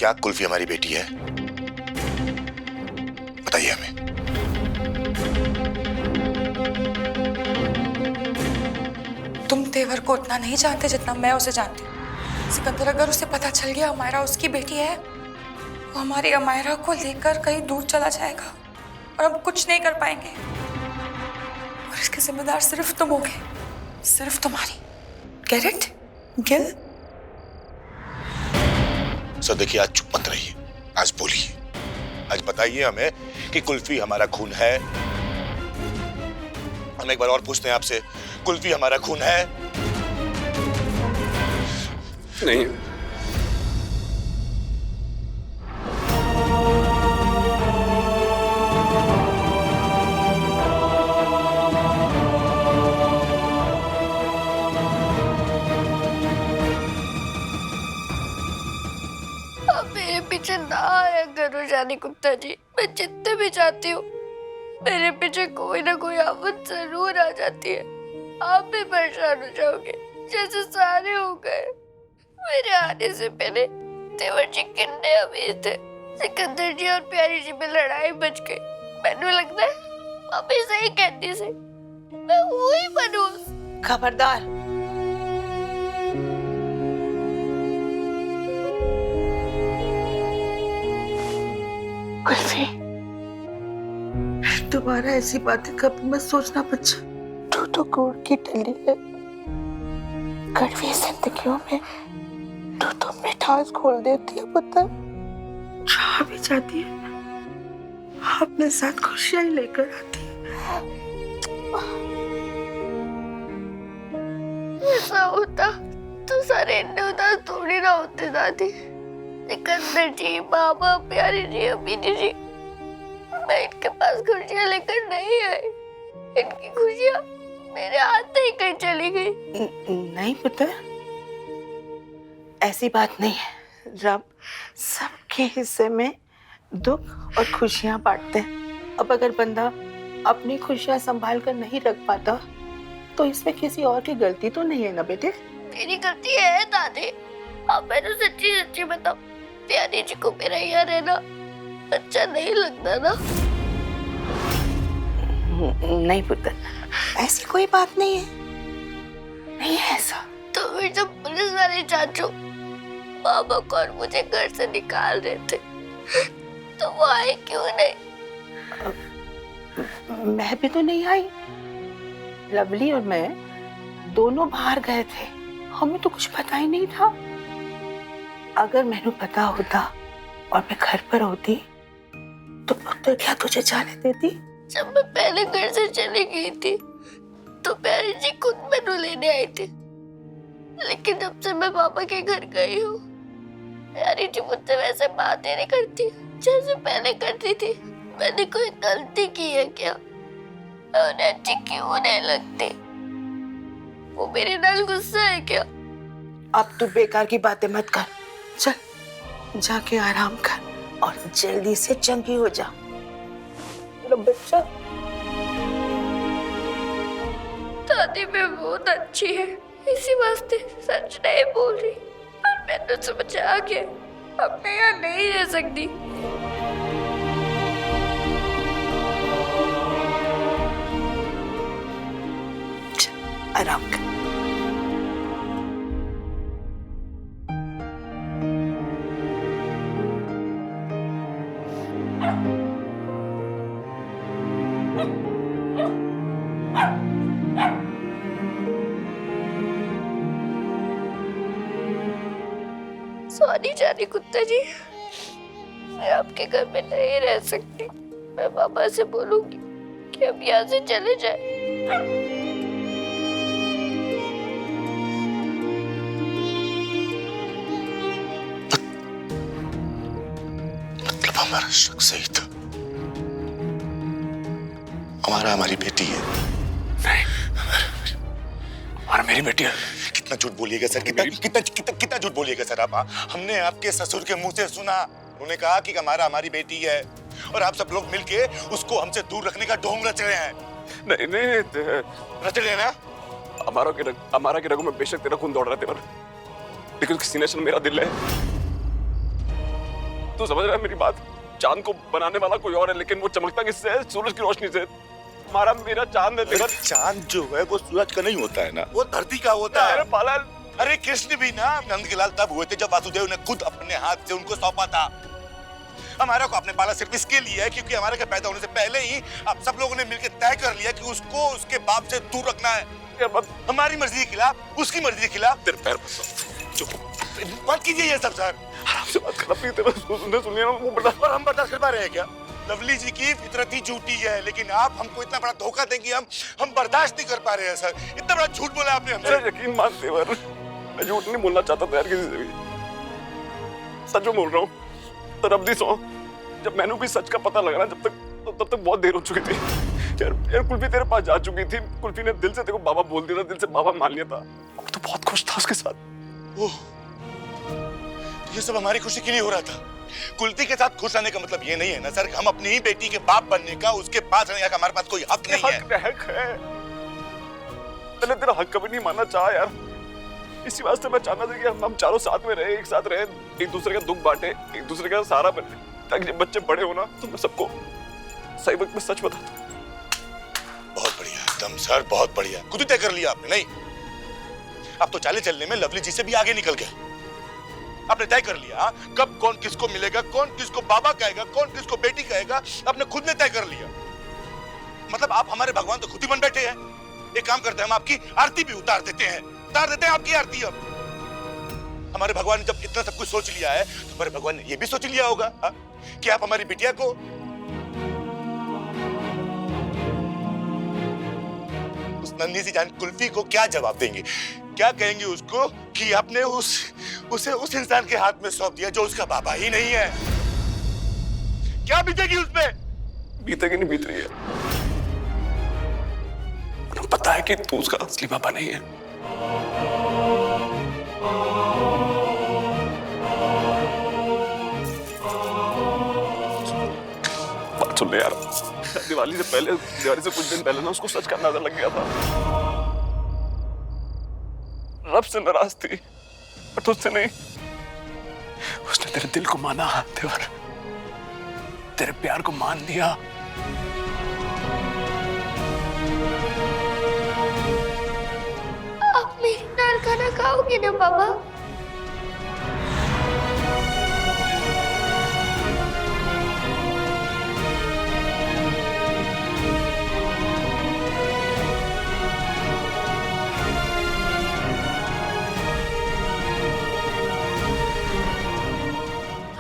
क्या कुल्फी हमारी बेटी है? बताइए हमें। तुम तेवर को उतना नहीं जानते जितना मैं उसे जानती हूँ। सिकंदर, अगर उसे पता चल गया अमायरा उसकी बेटी है, वो हमारी अमायरा को लेकर कहीं दूर चला जाएगा और हम कुछ नहीं कर पाएंगे। और इसके जिम्मेदार सिर्फ तुम होगे, सिर्फ तुम्हारी। Get it, Gill? सर देखिए, आज चुप मत रहिए, आज बोलिए, आज बताइए हमें कि कुल्फी हमारा खून है। हम एक बार और पूछते हैं आपसे, कुल्फी हमारा खून है? नहीं। मेरे पीछे ना आया करो जानी गुप्ता जी, मैं जितने भी चाहती हूँ मेरे पीछे कोई ना कोई आफत जरूर आ जाती है। आप भी परेशान हो जाओगे जैसे सारे हो गए। मेरे आने से पहले तेवर जी कितने अमीर थे, सिकंदर जी और प्यारी जी में लड़ाई बच गई। मैंने लगता है अभी सही कहती से मैं हुई मनूस। खबरदार, कुल्फी, दोबारा ऐसी बातें कभी मत सोचना बच्चा। तू तो गुड़ की टली है, कड़वी जिंदगियों में तू तो मिठास खोल देती है पुत्र। जहाँ भी जाती है अपने साथ खुशियां ही लेकर आती है। ऐसा होता तो सारे इतने उदास थोड़ी ना होते दादी। सिकंदर जी, बाबा, प्यारी जी, अमीनी जी, मैं इनके पास खुशियां लेकर नहीं आई। इनकी खुशियां मेरे हाथ ही कहीं चली गई। नहीं पुत्र, ऐसी बात नहीं है। रब सबके हिस्से में दुख और खुशियां बांटते हैं। अब अगर बंदा अपनी खुशियां संभाल कर नहीं रख पाता तो इसमें किसी और की गलती तो नहीं है ना बेटे? मेरी गलती है दादी। आप मैंने सच्ची सच्ची बताओ, प्यारी जी को मेरा यहाँ रहना अच्छा नहीं लगता ना? नहीं पुत्र, ऐसी कोई बात नहीं है, नहीं है ऐसा। तो फिर जब पुलिस वाले चाचू बाबा को और मुझे घर से निकाल रहे थे तो वो आए क्यों नहीं? मैं भी तो नहीं आई। लवली और मैं दोनों बाहर गए थे, हमें तो कुछ पता ही नहीं था। अगर मैंने पता होता और मैं घर पर होती तो पुत्र क्या तुझे जाने देती? जब मैं पहले घर से चली गई थी तो प्यारी जी खुद मैनू लेने आई थी, लेकिन जब से मैं पापा के घर गई हूँ प्यारी जी मुझसे वैसे बात ही नहीं करती जैसे पहले करती थी। मैंने कोई गलती की है क्या? मैं उन्हें अच्छी क्यों नहीं लगती? वो मेरे नाल गुस्सा है क्या? अब तू बेकार की बातें मत कर, चल जाके आराम कर और जल्दी से चंगी हो जा मेरा बच्चा। दादी मैं बहुत अच्छी है, इसी वास्ते सच नहीं बोल रही। पर मैं तो समझ आ गया अब मैं यहाँ नहीं रह सकती। आराम कर। सॉरी जानी कुत्ता जी, मैं आपके घर में नहीं रह सकती। मैं पापा से बोलूंगी कि अब यहाँ से चले जाए। मतलब हमारा शक सही था, हमारी बेटी है। नहीं, हमारा मेरी बेटी है। कितना झूठ बोलिएगा सर, कितना झूठ बोलिएगा सर आप? हमने आपके ससुर के मुंह से सुना, उन्होंने कहा कि हमारी बेटी है और आप सब लोग मिलके उसको हमसे दूर रखने का ढोंग रच रहे हैं। नहीं रच रहे हैं ना? हमारा के रगों में बेशक तेरा खून दौड़ रहा है तेवर, लेकिन उसके सीने से मेरा दिल है। तू समझ रहा है मेरी बात? चांद को बनाने वाला कोई और है, लेकिन वो चमकता किससे है? सूरज की रोशनी से। हमारा मेरा चांद है तेवर। चांद जो है वो सूरज का नहीं होता है ना, वो धरती का होता है। पाला। अरे कृष्ण भी ना नंद के लाल तब हुए थे जब वासुदेव ने खुद अपने हाथ से उनको सौंपा था। हमारा को आपने पाला सिर्फ इसके लिए है क्योंकि हमारे के पैदा होने से पहले ही आप सब लोगों ने मिलकर तय कर लिया कि उसको उसके बाप से दूर रखना है। हमारी मर्जी के खिलाफ, उसकी मर्जी के खिलाफ। तेरे पैर मत कीजिए ये सब सर। आराम से बात कर। सुन लिया ना वो बड़ा। और हम बर्दाश्त कर पा रहे हैं क्या? लवली जी की फितरत ही झूठी है, लेकिन आप हमको इतना बड़ा धोखा देंगे हम बर्दाश्त नहीं कर पा रहे हैं सर। इतना बड़ा झूठ बोला आपने हमसे। यकीन मान तेवर, मैं झूठ नहीं बोलना चाहता था यार किसी से भी। सच में बोल रहा हूँ। तो रब दी सौ, जब मैंने भी सच का पता लगा ना तब तक बहुत देर हो चुकी थी। यार कुल्फी तेरे पास जा चुकी थी। कुल्फी ने दिल से तेरे को बाबा बोल दिया था, दिल से बाबा मान लिया था। और तो बहुत खुश था उसके साथ। ओह, ये सब हमारी खुशी के लिए हो रहा था। कुल्फी के साथ खुश रहने का मतलब ये नहीं है ना सर कि हम अपनी ही बेटी के बाप बनने का, उसके पास रहने का हमारे पास कोई हक नहीं है। हक है। मैंने तेरा हक कभी नहीं मानना चाहा यार। इसी वास्ते मैं चाहता था कि हम चारों साथ में रहे, एक साथ रहे, एक दूसरे का दुख बांटे, एक दूसरे का सहारा बने, ताकि जब बच्चे बड़े हो ना तो मैं सबको सही वक्त में सच बता दूं। बहुत बढ़िया एकदम सर, बहुत बढ़िया। खुद ही तय कर लिया आपने। नहीं, अब तो चाले चलने में लवली जी से भी आगे निकल गए। आपने तय कर लिया कब कौन किसको मिलेगा, कौन किसको बाबा कहेगा, कौन किसको बेटी कहेगा, आपने खुद ने तय कर लिया। मतलब आप हमारे भगवान तो खुद ही बन बैठे हैं। एक काम करते हैं, हम आपकी आरती भी उतार देते हैं आपकी आरती। अब हमारे भगवान ने जब इतना सब कुछ सोच लिया है तो हमारे भगवान ने ये भी सोच लिया होगा कि आप हमारी बिटिया को उस नन्ही सी जान कुल्फी को क्या जवाब देंगे, क्या कहेंगे उसको कि आपने उसे उस इंसान के हाथ में सौंप दिया जो उसका बाबा ही नहीं है। क्या बीतेगी उसमें? बीतेगी नहीं बीत रही है। उन्हें पता है कि तू उसका असली बाबा नहीं है। बात सुन ले यार, दिवाली से कुछ दिन पहले ना उसको सच का अंदाजा लग गया था। रब से नाराज थी पर तुझसे नहीं। उसने तेरे दिल को माना, तेरे प्यार को मान लिया। आप मेरी नाल खाना खाओगे ना पापा?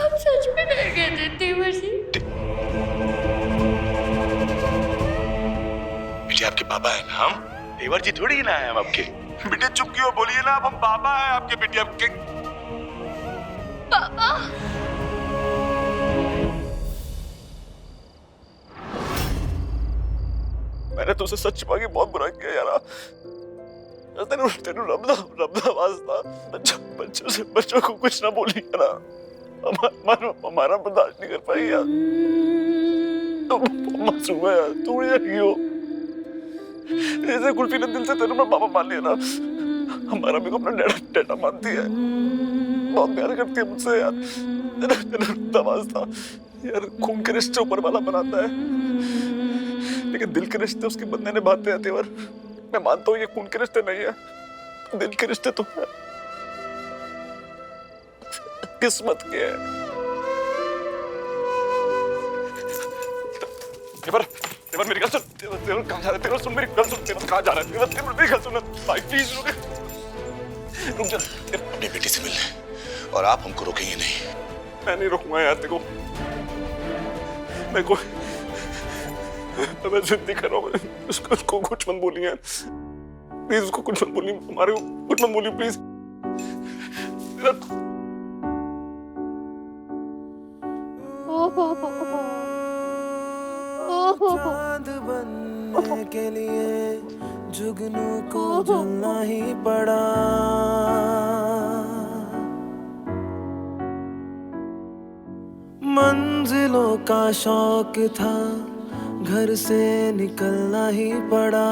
आप सच में डर गए थे तेवर जी? बेटे आपके बाबा है ना हम? तेवर जी थोड़ी ना है हम आपके। बेटे चुप क्यों, बोलिए ना, अब हम बाबा है आपके बेटे आपके। पापा मैंने तुझसे सच छिपा के बहुत बुरा किया यार। तेरे रब्दा वास्ता बच्चों को कुछ ना बोली यार। हमारा बर्दाश्त नहीं कर पाई यार। मासूम है यार, तू नहीं हो। जैसे कुल्फी ने दिल से तेरे में बाबा मान लिया ना, हमारा भी को अपना डैडा मानती है, बहुत प्यार करती है मुझसे यार। तेरा वास्ता यार, खून के रिश्ते ऊपर वाला बनाता है, लेकिन दिल के रिश्ते उसके बंदे निभाते हैं तेवर। मैं मानता हूँ ये खून के रिश्ते नहीं है, दिल के रिश्ते तो है, किस्मत के है। तेवर मेरी गल सुन। तेवर कहाँ जा रहा है? तेवर सुन मेरी गल सुन। तेवर कहाँ जा रहा है? तेवर मेरी गल सुन भाई, प्लीज रुक जा। अपनी बेटी से मिलने, और आप हमको रोकेंगे नहीं। मैं नहीं रोकूंगा यार तेरे को। मैं जिद्दी कर रहा हूँ। उसको कुछ मत बोली यार, प्लीज उसको कुछ मत बोली, हमारे को कुछ मत बोली प्लीज। चांद बनने के लिए जुगनू को जलना ही पड़ा। मंजिलों का शौक था, घर से निकलना ही पड़ा।